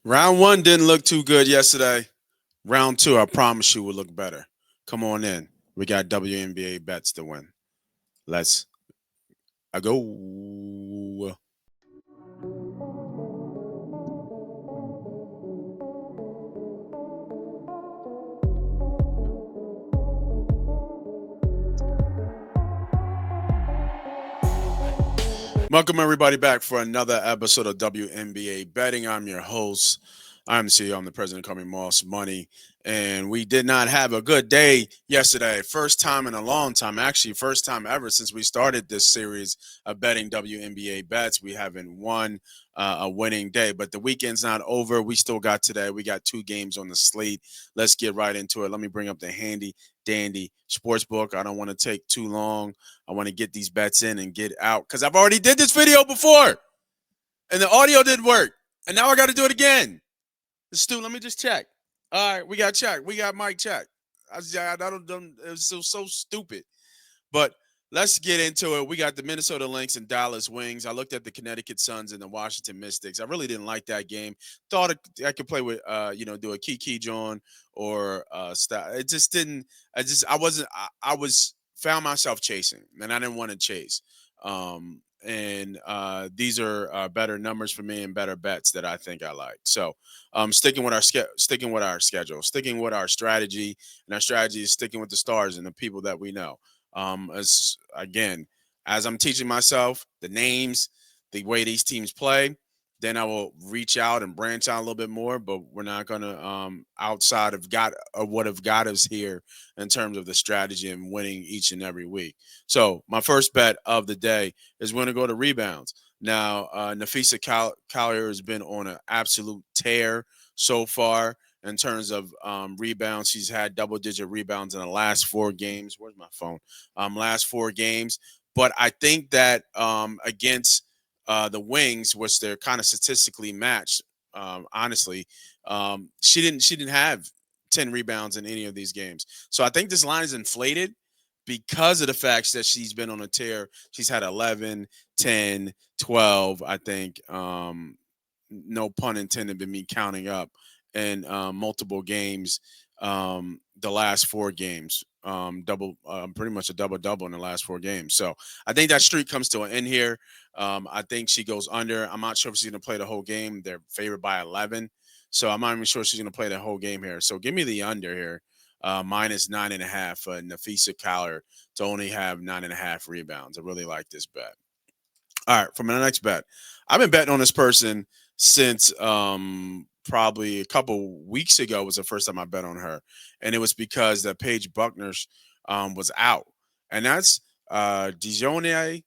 Round one didn't look too good yesterday. Round two, I promise you, will look better. Come on in. We got WNBA bets to win. Let's go. Welcome everybody back for another episode of WNBA betting. I'm your host. I'm the CEO. I'm the president. Call me Moss Money. And we did not have a good day yesterday. First time in a long time. Actually, first time ever since we started this series of betting WNBA bets. We haven't won a winning day, but the weekend's not over. We still got today. We got two games on the slate. Let's get right into it. Let me bring up the handy dandy sports book. I don't want to take too long. I want to get these bets in and get out because I've already did this video before and the audio didn't work. And now I got to do it again. Stu, let me just check. All right, we got check. We got Mike check. I don't, it was so stupid. But let's get into it. We got the Minnesota Lynx and Dallas Wings. I looked at the Connecticut Suns and the Washington Mystics. I really didn't like that game. Thought I could play with, do a Kiki John or it just didn't. I wasn't. I was found myself chasing, and I didn't want to chase. And these are better numbers for me and better bets that I think I like. So, sticking with our schedule, sticking with our strategy, and our strategy is sticking with the stars and the people that we know. As I'm teaching myself the names, the way these teams play, then I will reach out and branch out a little bit more. But we're not gonna outside of what have got us here in terms of the strategy and winning each and every week. So my first bet of the day is going to go to rebounds. Now, Nafisa Collier has been on an absolute tear so far in terms of rebounds. She's had double-digit rebounds in the last four games. Where's my phone? Last four games. But I think that against the Wings, which they're kind of statistically matched, honestly, she didn't have 10 rebounds in any of these games. So I think this line is inflated because of the fact that she's been on a tear. She's had 11, 10, 12, I think. No pun intended, but me counting up in multiple games. The last four games, pretty much a double in the last four games. So I think that streak comes to an end here. I think she goes under. I'm not sure if she's going to play the whole game. They're favored by 11, so I'm not even sure she's going to play the whole game here. So give me the under here, minus 9.5 for Nafisa Collier to only have 9.5 rebounds. I really like this bet. All right, from the next bet, I've been betting on this person since probably a couple weeks ago was the first time I bet on her, and it was because that Paige Buckner was out, and that's Dijonay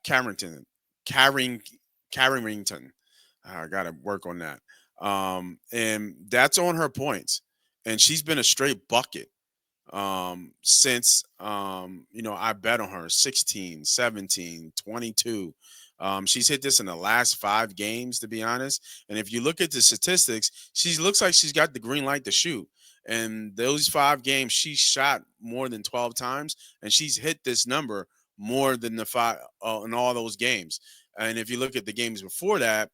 Carrington, Carrington. I got to work on that, and that's on her points, and she's been a straight bucket since I bet on her 16, 17, 22. She's hit this in the last five games, to be honest. And if you look at the statistics, she looks like she's got the green light to shoot. And those five games, she shot more than 12 times, and she's hit this number more than the five in all those games. And if you look at the games before that,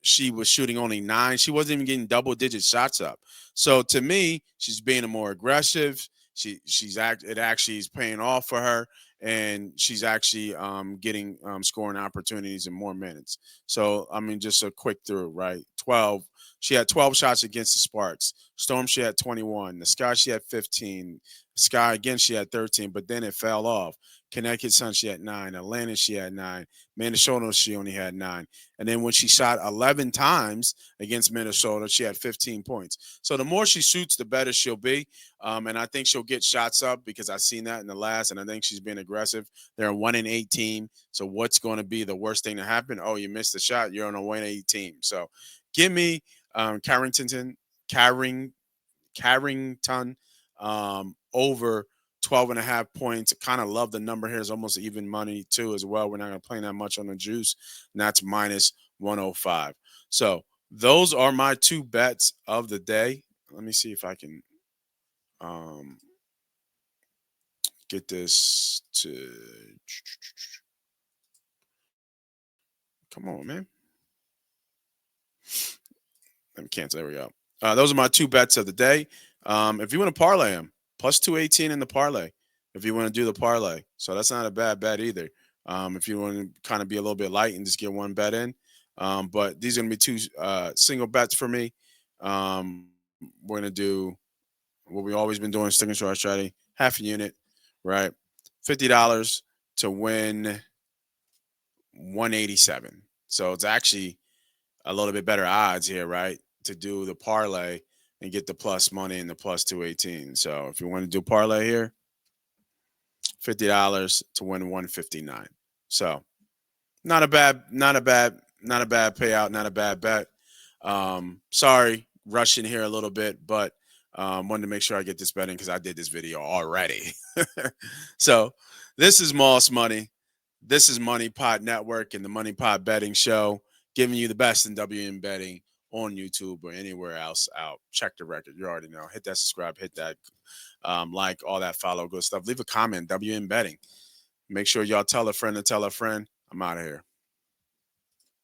she was shooting only nine. She wasn't even getting double-digit shots up. So to me, she's being more aggressive. It actually is paying off for her, and she's actually getting scoring opportunities in more minutes. So I mean, just a quick through, right? 12. She had 12 shots against the Sparks. Storm, she had 21. The Sky, she had 15. Sky again, she had 13, but then it fell off. Connecticut Sun, she had 9. Atlanta, she had 9. Minnesota, she only had 9. And then when she shot 11 times against Minnesota, she had 15 points. So the more she shoots, the better she'll be. And I think she'll get shots up because I've seen that in the last, and I think she's been aggressive. They're a 1-8 team. So what's going to be the worst thing to happen? Oh, you missed a shot. You're on a 1-8 team. So give me Carrington over 12.5 points. Kind of love the number here. It's almost even money too as well. We're not going to play that much on the juice, and that's minus 105. So those are my two bets of the day. Let me see if I can um, get this to come on, man. Let me cancel. There we go. Those are my two bets of the day. If you want to parlay them, plus 218 in the parlay. If you want to do the parlay, so that's not a bad bet either. If you want to kind of be a little bit light and just get one bet in, but these are gonna be two single bets for me. We're gonna do what we always been doing, sticking to our strategy, half a unit, right? $50 to win 187. So it's actually a little bit better odds here, right? To do the parlay and get the plus money and the plus 218. So if you want to do parlay here, $50 to win 159. So not a bad payout, not a bad bet. Sorry, rushing here a little bit, but wanted to make sure I get this betting because I did this video already. So this is Moss Money. This is Money Pot Network and the Money Pot Betting Show, giving you the best in WN betting on YouTube or anywhere else out. Check the record. You already know. Hit that subscribe, hit that like, all that follow, good stuff. Leave a comment, WN betting. Make sure y'all tell a friend to tell a friend. I'm out of here.